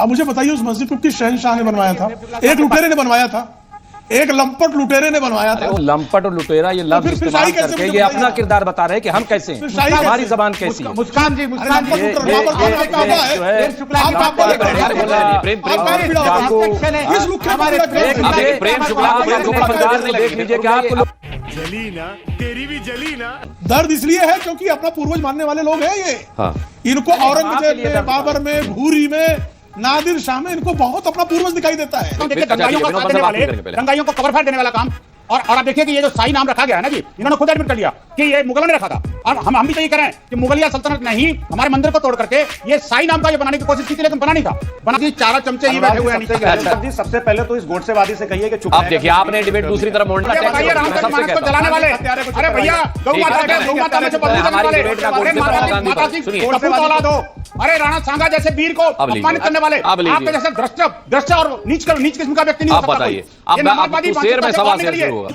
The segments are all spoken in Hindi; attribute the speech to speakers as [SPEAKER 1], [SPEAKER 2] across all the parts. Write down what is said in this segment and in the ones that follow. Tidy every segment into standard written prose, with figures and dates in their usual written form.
[SPEAKER 1] अब मुझे बताइए उस मस्जिद को किस शहंशाह ने बनवाया था? एक लुटेरे ने बनवाया था, एक लंपट लुटेरे ने बनवाया था।
[SPEAKER 2] जली ना, तेरी भी जली ना।
[SPEAKER 1] दर्द इसलिए है क्योंकि अपना पूर्वज मानने वाले लोग हैं ये।
[SPEAKER 3] हाँ।
[SPEAKER 1] इनको औरंगजेब में, बाबर में, घूरी में, नादिर शाह में इनको बहुत अपना पूर्वज दिखाई देता है।
[SPEAKER 4] देखिए रंगाइयों को कवर फाड़ देने वाला काम। और आप देखिए कि ये जो शाही नाम रखा गया है ना जी, इन्होंने खुद एडमिट कर लिया कि ये मुगलों ने रखा था। और हम भी तो ये करें कि मुगलिया सल्तनत ने ही हमारे मंदिर को तोड़ करके ये शाही नाम का ये बनाने की कोशिश की थी, लेकिन बना नहीं था। बना जी, चारों चमचे ही बैठे हुए हैं।
[SPEAKER 5] सबसे पहले तो इस गोडसेवादी से कहिए कि चुप।
[SPEAKER 3] आप देखिए, आपने डिबेट दूसरी तरफ मोड़ना
[SPEAKER 4] को जलाने वाले, अरे भैया अरे राणा सांगा जैसे वीर को अपमानित करने वाले, आपके जैसे भ्रष्ट और नीच किस्म का व्यक्ति नहीं हो सकता।
[SPEAKER 3] आप बताइए, शेर में सवाल शेर होगा।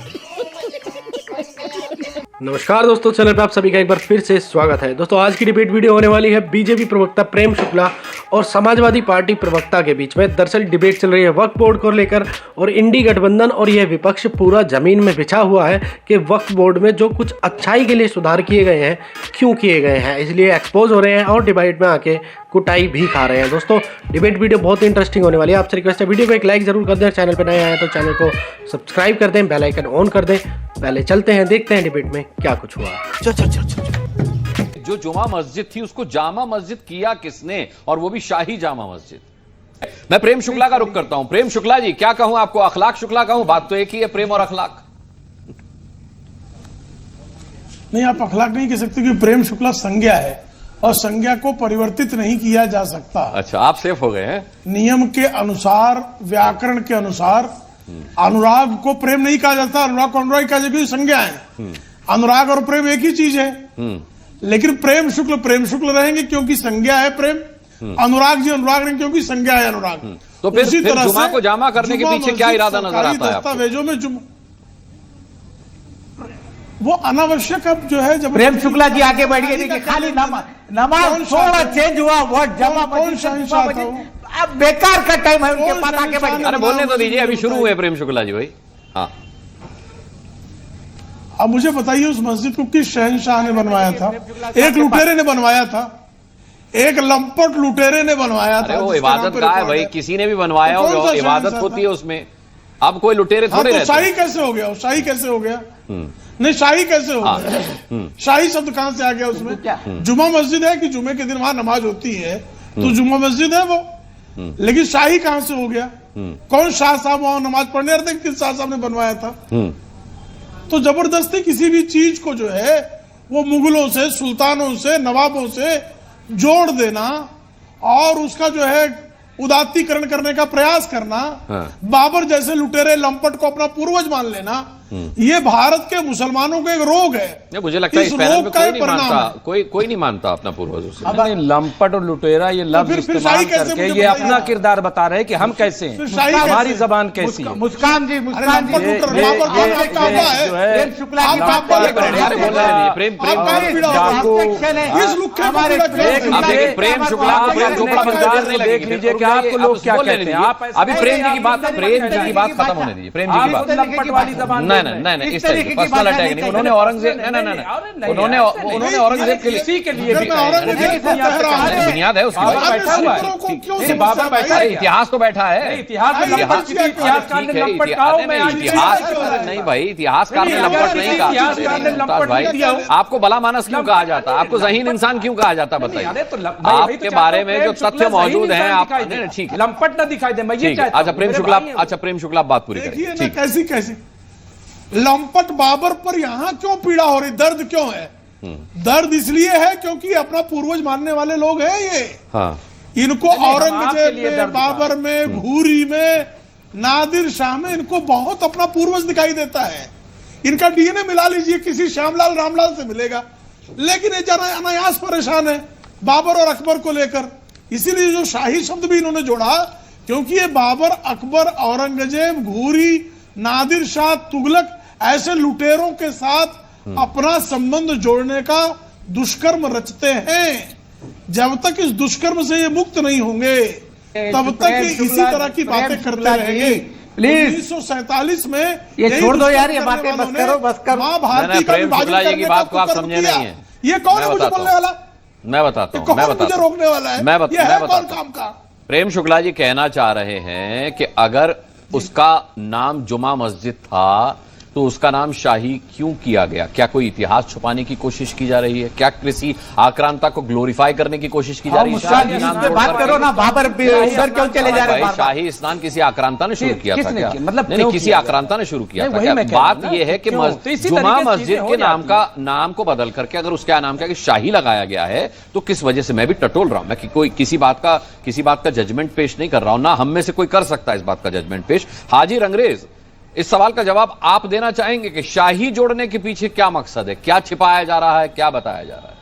[SPEAKER 6] नमस्कार दोस्तों, चैनल पे आप सभी का एक बार फिर से स्वागत है। दोस्तों आज की डिबेट वीडियो होने वाली है बीजेपी प्रवक्ता प्रेम शुक्ला और समाजवादी पार्टी प्रवक्ता के बीच में। दरअसल डिबेट चल रही है वक्फ बोर्ड को लेकर और इंडी गठबंधन और यह विपक्ष पूरा जमीन में बिछा हुआ है कि वक्फ बोर्ड में जो कुछ अच्छाई के लिए सुधार किए गए हैं क्यों किए गए हैं, इसलिए एक्सपोज हो रहे हैं और डिबेट में आके कुटाई भी खा रहे हैं। दोस्तों डिबेट वीडियो बहुत इंटरेस्टिंग होने वाली है। आपसे रिक्वेस्ट है वीडियो को एक लाइक जरूर कर दें, चैनल पर नए आए हैं तो चैनल को सब्सक्राइब कर दें, बेल आइकन ऑन कर दें। पहले चलते हैं, देखते हैं डिबेट में क्या कुछ हुआ।
[SPEAKER 3] जो जुमा मस्जिद थी उसको जामा मस्जिद किया किसने, और वो भी शाही जामा मस्जिद। मैं प्रेम शुक्ला का रुख करता हूं। प्रेम शुक्ला जी, क्या कहूं आपको, अखलाक शुक्ला कहूं? बात तो एक ही है, प्रेम और अखलाक।
[SPEAKER 1] नहीं, आप अखलाक नहीं कह सकते क्योंकि प्रेम शुक्ला संज्ञा है और संज्ञा को परिवर्तित नहीं किया जा सकता।
[SPEAKER 3] अच्छा, आप सेफ हो गए हैं।
[SPEAKER 1] नियम के अनुसार, व्याकरण के अनुसार अनुराग को प्रेम नहीं कहा जाता, अनुराग को अनुराग कहा जाता, संज्ञा है। अनुराग और प्रेम एक ही चीज है, लेकिन प्रेम शुक्ल रहेंगे क्योंकि संज्ञा है प्रेम। अनुराग जी अनुराग नहीं क्योंकि संज्ञा है अनुराग।
[SPEAKER 3] तो फिर जुमा को जामा करने के पीछे क्या इरादा नजर आता है?
[SPEAKER 1] दस्तावेजों में वो अनावश्यक अब जो है जब
[SPEAKER 7] प्रेम शुक्ला जी आगे बढ़ गए, खाली नमाज थोड़ा चेंज हुआ, वर्ड जमा अब बेकार का टाइम है उनके पास आगे बढ़।
[SPEAKER 3] अरे बोलने तो दीजिए, अभी शुरू हुए प्रेम शुक्ला जी भाई। हाँ,
[SPEAKER 1] अब मुझे बताइए उस मस्जिद को किस शहंशाह ने बनवाया था? एक लुटेरे ने बनवाया था, एक लंपट लुटेरे ने बनवाया था।
[SPEAKER 3] वो इबादत का है भाई, किसी ने भी बनवाया हो, इबादत होती है उसमें। अब कोई लुटेरे थोड़े रहते।
[SPEAKER 1] शाही कैसे हो गया? शाही कैसे हो गया? नहीं, शाही कैसे हो गया? शाही शब्द कहां से आ गया उसमें? जुमा मस्जिद है कि जुमे के दिन वहां नमाज होती है तो जुमा मस्जिद है वो, लेकिन शाही कहां से हो गया? कौन शाह साहब वहां नमाज पढ़ने आते? किस शाह साहब ने बनवाया था? तो जबरदस्ती किसी भी चीज को जो है वो मुगलों से, सुल्तानों से, नवाबों से जोड़ देना और उसका जो है उदात्तीकरण करने का प्रयास करना, बाबर जैसे लुटेरे लंपट को अपना पूर्वज मान लेना, ये भारत के मुसलमानों का एक रोग है।
[SPEAKER 3] मुझे लगता है इस पैनल में कोई नहीं मानता, कोई नहीं मानता अपना पूर्वज उसे।
[SPEAKER 6] लंपट और लुटेरा ये लफ्ज इस्तेमाल करके ये अपना किरदार बता रहे हैं कि हम कैसे हैं, हमारी जबान कैसी है।
[SPEAKER 7] मुस्कान जी, मुस्कान जी,
[SPEAKER 3] प्रेम शुक्ला
[SPEAKER 6] देख लीजिए क्या आपको लोग क्या कहते हैं। आप
[SPEAKER 3] अभी प्रेम जी की बात खत्म होने दीजिए। प्रेम जी की बात
[SPEAKER 6] लंपट वाली जबान
[SPEAKER 3] नहीं, इस तरीके पर्सनल अटैक नहीं। उन्होंने औरंगजेब उन्होंने औरंगजेब के लिए भी बुनियाद है उसकी। इतिहास तो बैठा है, इतिहास नहीं भाई, इतिहासकार ने लंपट नहीं कहा भाई। आपको भला मानस क्यों कहा जाता? आपको ज़हीन इंसान क्यों कहा जाता? बताइए। आपके बारे में जो तथ्य मौजूद हैं, आप ठीक
[SPEAKER 6] लंपट न दिखाई दे।
[SPEAKER 3] अच्छा प्रेम शुक्ला बात पूरी करिए।
[SPEAKER 1] कैसी लंपट बाबर पर यहां क्यों पीड़ा हो रही? दर्द क्यों है? दर्द इसलिए है क्योंकि अपना पूर्वज मानने वाले लोग हैं ये। इनको औरंगजेब में, बाबर में, घूरी में, नादिर शाह में इनको बहुत अपना पूर्वज दिखाई देता है। इनका डीएनए मिला लीजिए, किसी श्यामलाल रामलाल से मिलेगा, लेकिन ये जरा अनायास परेशान है बाबर और अकबर को लेकर। इसीलिए जो शाही शब्द भी इन्होंने जोड़ा, क्योंकि ये बाबर, अकबर, औरंगजेब, घूरी, नादिर शाह, तुगलक ऐसे लुटेरों के साथ अपना संबंध जोड़ने का दुष्कर्म रचते हैं। जब तक इस दुष्कर्म से ये मुक्त नहीं होंगे, तब तक ये इसी तरह की बातें करते रहेंगे।
[SPEAKER 7] प्लीज
[SPEAKER 1] 1947 में
[SPEAKER 7] ये
[SPEAKER 1] यही
[SPEAKER 7] छोड़ दो
[SPEAKER 1] दुष्कर्म
[SPEAKER 7] यार, ये
[SPEAKER 1] करने
[SPEAKER 7] बातें
[SPEAKER 1] वालों
[SPEAKER 7] बस
[SPEAKER 1] ने
[SPEAKER 7] करो, बस करो।
[SPEAKER 1] मां भारती का
[SPEAKER 3] प्रेम
[SPEAKER 1] विभाजन
[SPEAKER 3] शुक्ला जी की
[SPEAKER 1] करने
[SPEAKER 3] बात
[SPEAKER 1] का
[SPEAKER 3] को आप
[SPEAKER 1] कुकर्म
[SPEAKER 3] समझे
[SPEAKER 1] किया।
[SPEAKER 3] नहीं है।
[SPEAKER 1] ये कौन
[SPEAKER 3] मैं
[SPEAKER 1] है मुझे
[SPEAKER 3] बताता
[SPEAKER 1] बोलने
[SPEAKER 3] हूं।
[SPEAKER 1] वाला?
[SPEAKER 3] मैं बताता हूं,
[SPEAKER 1] कौन
[SPEAKER 3] मैं
[SPEAKER 1] मुझे
[SPEAKER 3] बताता हूं।
[SPEAKER 1] रोकने वाला है?
[SPEAKER 3] मैं
[SPEAKER 1] ये है
[SPEAKER 3] बताता
[SPEAKER 1] कौन
[SPEAKER 3] हूं।
[SPEAKER 1] काम का?
[SPEAKER 3] प्रेम शुक्ला जी कहना चाह रहे हैं कि अगर उसका नाम जुमा मस्जिद था तो उसका नाम शाही क्यों किया गया? क्या कोई इतिहास छुपाने की कोशिश की जा रही है? क्या किसी आक्रांता को ग्लोरीफाई करने की कोशिश की जा रही है? शाही नाम
[SPEAKER 7] पे
[SPEAKER 3] जोड़
[SPEAKER 7] बात
[SPEAKER 3] करके?
[SPEAKER 7] करो ना, वहां पर सर क्यों चले जा रहे हैं?
[SPEAKER 3] भाई, शाही स्नान किसी आक्रांता ने शुरू किया था
[SPEAKER 8] किसने
[SPEAKER 3] क्या?
[SPEAKER 8] किया? मतलब
[SPEAKER 3] नहीं,
[SPEAKER 8] क्यों
[SPEAKER 3] किसी
[SPEAKER 8] किया
[SPEAKER 3] आक्रांता ने शुरू किया
[SPEAKER 8] नहीं,
[SPEAKER 3] था
[SPEAKER 8] वही
[SPEAKER 3] क्या?
[SPEAKER 8] मैं कह रहा हूं
[SPEAKER 3] बात
[SPEAKER 8] ना,
[SPEAKER 3] यह है कि
[SPEAKER 8] क्यों? तो इसी
[SPEAKER 3] जुमा
[SPEAKER 8] तरीके से
[SPEAKER 3] मस्जिद
[SPEAKER 8] चीजें हो
[SPEAKER 3] के नाम
[SPEAKER 8] जाती
[SPEAKER 3] का नाम को बदल करके अगर उसके नाम का शाही लगाया गया है तो किस वजह से? मैं भी टटोल रहा हूं, मैं कि कोई किसी बात का जजमेंट पेश नहीं कर रहा हूं, ना हम में से कोई कर सकता है इस बात का जजमेंट पेश। हाजी रंगरेज, इस सवाल का जवाब आप देना चाहेंगे कि शाही जोड़ने के पीछे क्या मकसद है? क्या छिपाया जा रहा है? क्या बताया जा रहा है?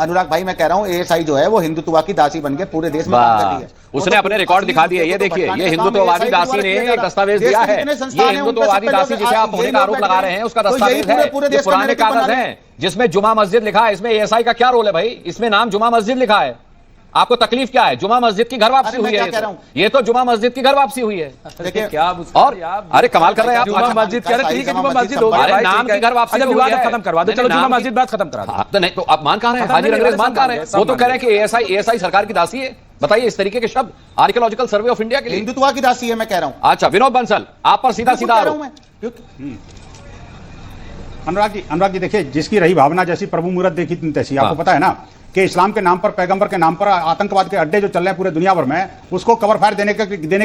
[SPEAKER 5] अनुराग भाई, मैं कह रहा हूँ एएसआई जो है वो हिंदुत्व की दासी बन के पूरे देश में काम कर रही है।
[SPEAKER 3] उसने अपने रिकॉर्ड दिखा दिए। ये देखिए, ये हिंदुत्ववादी दासी ने एक दस्तावेज दिया है। ये हिंदुत्ववादी दासी जिसे आप होने का आरोप लगा रहे हैं उसका दस्तावेज है। ये पुराने कागज हैं जिसमें जुमा मस्जिद लिखा है। इसमें एएसआई का क्या रोल है भाई? इसमें नाम जुमा मस्जिद लिखा है। आपको तकलीफ क्या है? जुमा मस्जिद की घर वापसी हुई है। ये तो जुमा मस्जिद की घर वापसी हुई है।
[SPEAKER 5] देखिए
[SPEAKER 8] क्या
[SPEAKER 3] और अरे कमाल कर रहे हैं आप।
[SPEAKER 8] जुमा मस्जिद कह रहे, ठीक है, जुमा मस्जिद हो गया,
[SPEAKER 3] अरे नाम की घर वापसी
[SPEAKER 8] अच्छा,
[SPEAKER 3] हुई
[SPEAKER 8] विवाद
[SPEAKER 3] है।
[SPEAKER 8] खत्म करवा दो, चलो जुमा मस्जिद बात खत्म करा दो।
[SPEAKER 3] तो नहीं तो आप मान कहां रहे हैं? हाजी रंगरेज मान कहां रहे हैं? वो तो कह रहे हैं कि एएसआई सरकार की दासी है। बताइए इस तरीके के शब्द आर्कियोलॉजिकल सर्वे ऑफ इंडिया के लिए।
[SPEAKER 5] हिंदुत्व की दासी है, मैं कह रहा हूँ।
[SPEAKER 3] अच्छा विनोद बंसल, आप पर सीधा सीधा आरोप।
[SPEAKER 4] अनुराग जी देखिए, जिसकी रही भावना जैसी प्रभु मुहूर्त देखी तैसी। आपको पता है ना कि इस्लाम के नाम पर, पैगंबर के नाम पर आतंकवाद के अड्डे जो चल रहे हैं पूरे दुनिया भर में, उसको कवर फायर देने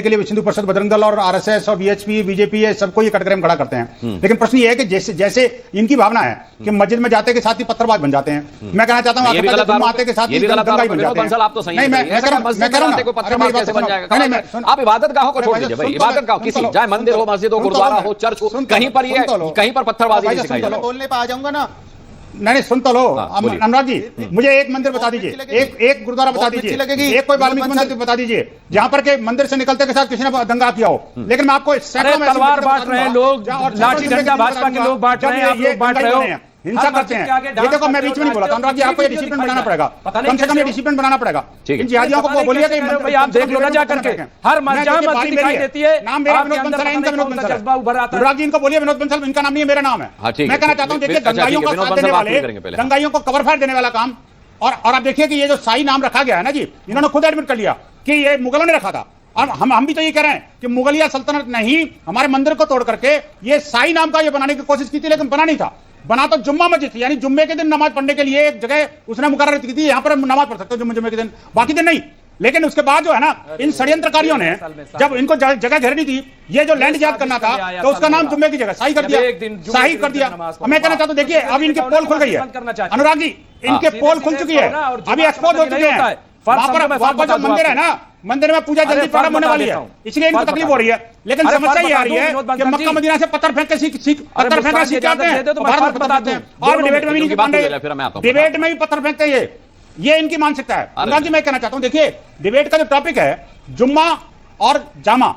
[SPEAKER 4] के लिए विश्व हिंदू परिषद, बजरंग दल और आरएसएस और वीएचपी, बीजेपी, ये सबको ये कटघरे में खड़ा करते हैं। लेकिन प्रश्न ये है कि जैसे इनकी भावना है कि मस्जिद में जाते के साथ ही पत्थरबाज बन जाते हैं। मैं कहना चाहता हूँ आते के साथ ही दंगाई बन जाते हैं।
[SPEAKER 3] आप तो सही आप इबादत गाहों को छोड़ दीजिए भाई। इबादत गाहों किसी, चाहे मंदिर हो, मस्जिद हो, गुरुद्वारा हो, चर्च हो, कहीं पर पत्थरबाजी नहीं सिखाई जाती।
[SPEAKER 5] बोलने पे आ जाऊंगा ना।
[SPEAKER 4] नहीं सुन तो लो अनुराग जी, मुझे एक मंदिर बता दीजिए, एक गुरुद्वारा बता दीजिए, एक कोई वाल्मीकि मंदिर बता दीजिए जहां पर के मंदिर से निकलते के साथ किसी ने दंगा किया हो। लेकिन मैं आपको
[SPEAKER 8] तलवार बांट रहे हैं लोग, लाठी डंडा भाजपा के लोग बांट रहे हैं, आप लोग बांट रहे हो,
[SPEAKER 4] हिंसा करते हैं। ये देखो, मैं बीच में नहीं बोला था अनुराग जी, आपको ये डिसिप्लिन बनाना पड़ेगा, कम से कम ये डिसिप्लिन बनाना पड़ेगा। इन जिहादियों को बोलिए कि
[SPEAKER 8] भाई आप देख लो ना जा करके, हर मस्जिद मस्जिद दिखाई देती है।
[SPEAKER 4] नाम मेरा विनोद बंसल है, इनका विनोद बंसल है। अनुराग जी इनको बोलिए विनोद बंसल, इनका नाम नहीं है, मेरा नाम है। मैं कहना चाहता हूँ, देखिए दंगाइयों का साथ देने वाले, दंगाइयों को कवर फायर देने वाला काम, और आप देखिए कि ये जो शाही नाम रखा गया है ना जी, इन्होंने खुद एडमिट कर लिया कि ये मुगलों ने रखा था। और हम भी तो ये कह रहे हैं कि मुगलिया सल्तनत ने ही हमारे मंदिर को तोड़ करके ये शाही नाम का ये बनाने की कोशिश की थी, लेकिन बना नहीं था। बना तो जुम्मा मस्जिद थी, यानी जुम्मे के दिन नमाज पढ़ने के लिए एक जगह उसने मुकर्रर की थी, यहाँ पर नमाज पढ़ सकते हो जुम्मे के दिन, बाकी दिन नहीं। लेकिन उसके बाद जो है ना, इन षड्यंत्रकारियों ने जब इनको जगह घेरनी थी, ये जो लैंड याद करना था, तो उसका नाम जुम्मे की जगह शाही कर दिया, शाही कर दिया। मैं कहना चाहता हूँ, देखिए अब इनके पोल खुल गई है अनुराग जी, इनके पोल खुल चुकी है, अभी एक्सपोज हो चुके हैं। वहां पर जो मंदिर है ना, मंदिर में पूजा जल्दी प्रारंभ होने वाली है, इसलिए इनको तकलीफ हो रही है। लेकिन समस्या ये आ रही है कि मक्का मदीना से पत्थर फेंक के सीख आते हैं, भारत में बताते हैं, और डिबेट में भी नहीं पाते, डिबेट में भी पत्थर फेंकते हैं। ये इनकी मानसिकता है। अनुराग जी मैं कहना चाहता हूं, देखिए डिबेट का जो टॉपिक है जुम्मा और जामा,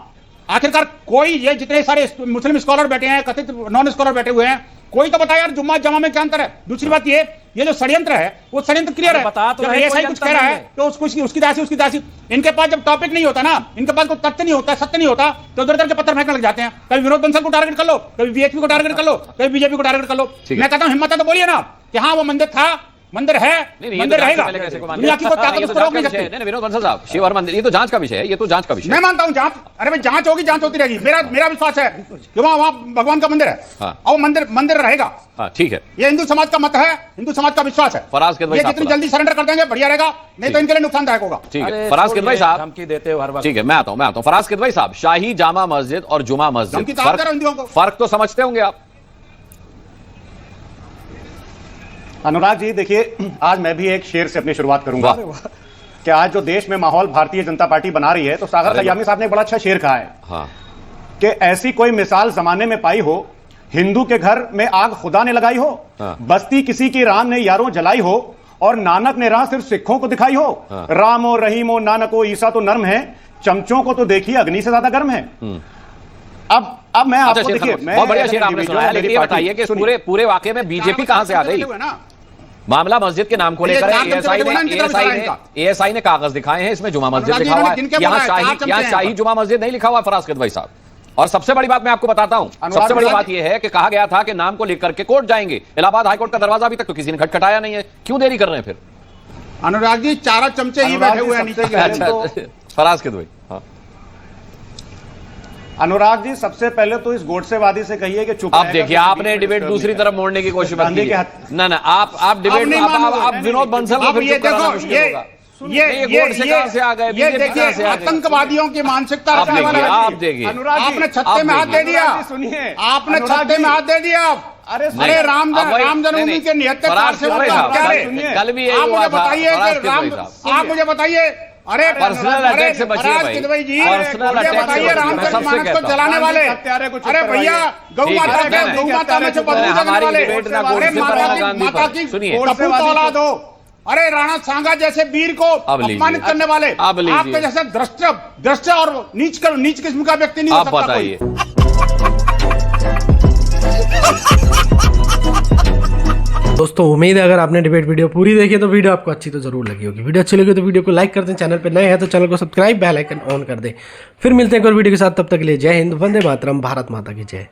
[SPEAKER 4] आखिरकार कोई, ये जितने सारे मुस्लिम स्कॉलर बैठे हैं, कथित नॉन स्कॉलर बैठे हुए हैं, कोई तो बताया यार जुम्मा जामा में क्या अंतर है। दूसरी बात ये जो षड्यंत्र है वो षड्यंत्र क्लियर है। जब एएसआई कुछ कह रहा है तो उसकी दासी। इनके पास जब टॉपिक नहीं होता ना, इनके पास कोई तथ्य नहीं होता, सत्य नहीं होता, तो उधर के पत्थर फेंकने लग जाते हैं। कभी विनोद बंसल को टारगेट कर लो, कभी वीएचपी को टारगेट कर लो, कभी बीजेपी को टारगेट कर लो। मैं कहता हूं हिम्मत है तो बोलिए ना कि हाँ वो मंदिर था, मंदिर है, मंदिर रहेगा, दुनिया की कोई ताकत उसको रोक नहीं सकती।
[SPEAKER 3] नहीं विनोद बंसल साहब, शिव हर मंदिर, ये तो जांच का विषय है, ये तो जांच का विषय।
[SPEAKER 4] मैं मानता हूं जांच, अरे भाई जांच होगी, जांच होती रहेगी। मेरा विश्वास है कि वहां भगवान का मंदिर है और मंदिर रहेगा।
[SPEAKER 3] ठीक है,
[SPEAKER 4] ये हिंदू समाज का मत है, हिंदू समाज का विश्वास है।
[SPEAKER 3] फराज किदवई
[SPEAKER 4] ये जितनी जल्दी सरेंडर कर देंगे बढ़िया रहेगा, नहीं तो इनके लिए नुकसानदायक होगा।
[SPEAKER 3] ठीक है फराज किदवई साहब,
[SPEAKER 8] धमकी देते हो हर वक्त।
[SPEAKER 3] ठीक है मैं आता हूं फराज किदवई साहब, शाही जामा मस्जिद और जुमा मस्जिद, फर्क तो समझते होंगे आप।
[SPEAKER 5] अनुराग जी देखिए, आज मैं भी एक शेर से अपनी शुरुआत करूंगा कि आज जो देश में माहौल भारतीय जनता पार्टी बना रही है, तो सागर खयामी साहब ने बड़ा अच्छा शेर कहा है कि ऐसी कोई मिसाल जमाने में पाई हो, हिंदू के घर में आग खुदा ने लगाई हो, बस्ती किसी की राम ने यारों जलाई हो, और नानक ने राह सिर्फ सिखों को दिखाई हो। राम हो, रहीम हो, नानक हो, ईसा तो नर्म है, चमचों को तो देखिए अग्नि से ज्यादा गर्म है। अब मैं आपको देखिए,
[SPEAKER 3] बहुत बढ़िया शेर आपने सुनाया, लेकिन ये बताइए कि पूरे वाकये में बीजेपी कहां से आ गई? मामला मस्जिद के नाम को लेकर एएसआई ने कागज दिखाए हैं, इसमें जुमा मस्जिद लिखा हुआ है। यहाँ शाही जुमा मस्जिद नहीं लिखा हुआ फराज भाई साहब। और सबसे बड़ी बात मैं आपको बताता हूं, सबसे बड़ी बात यह है कि कहा गया था कि नाम को लेकर के कोर्ट जाएंगे। इलाहाबाद हाईकोर्ट का दरवाजा अभी तक तो किसी ने खटखटाया नहीं है, क्यों देरी कर रहे हैं फिर?
[SPEAKER 4] अनुराग जी 4 चमचे ही बैठे हुए हैं नीचे।
[SPEAKER 3] फराज भाई, हाँ
[SPEAKER 5] अनुराग जी, सबसे पहले तो इस गोडसेवादी से कहिए कि चुप।
[SPEAKER 3] आप देखिए, आपने डिबेट दूसरी तरफ मोड़ने की कोशिश की है। ना आप डिबेट, आप विनोद बंसल को फिर चुप कराना मुश्किल होगा।
[SPEAKER 4] ये देखिए आतंकवादियों की मानसिकता रखने वाला।
[SPEAKER 3] आप देखिए,
[SPEAKER 4] आपने छत्ते में हाथ दे दिया,
[SPEAKER 5] सुनिए,
[SPEAKER 4] आपने छत्ते में हाथ दे दिया। अरे राम जन्मभूमि के 79 से
[SPEAKER 3] कल भी
[SPEAKER 4] आप मुझे बताइए, आप मुझे बताइए, अरे
[SPEAKER 3] पर्सनल अटैक से बचिए भाई, पर्सनल अटैक
[SPEAKER 4] बताइए, रामचरितमानस को चलाने वाले, अरे भैया गौ माता में से बदबू देने वाले, अरे माता की कपूत औलाद हो, अरे राणा सांगा जैसे वीर को अपमानित करने वाले, आपके जैसे दृष्ट और नीच किस्म का व्यक्ति नहीं हो सकता।
[SPEAKER 3] आप बताइए।
[SPEAKER 6] दोस्तों उम्मीद है अगर आपने डिबेट वीडियो पूरी देखी तो वीडियो आपको अच्छी तो जरूर लगी होगी। वीडियो अच्छी लगी तो वीडियो को लाइक कर दें, चैनल पे नए हैं तो चैनल को सब्सक्राइब, बेल आइकन ऑन कर दें। फिर मिलते हैं एक और वीडियो के साथ, तब तक के लिए जय हिंद, वंदे मातरम, भारत माता की जय।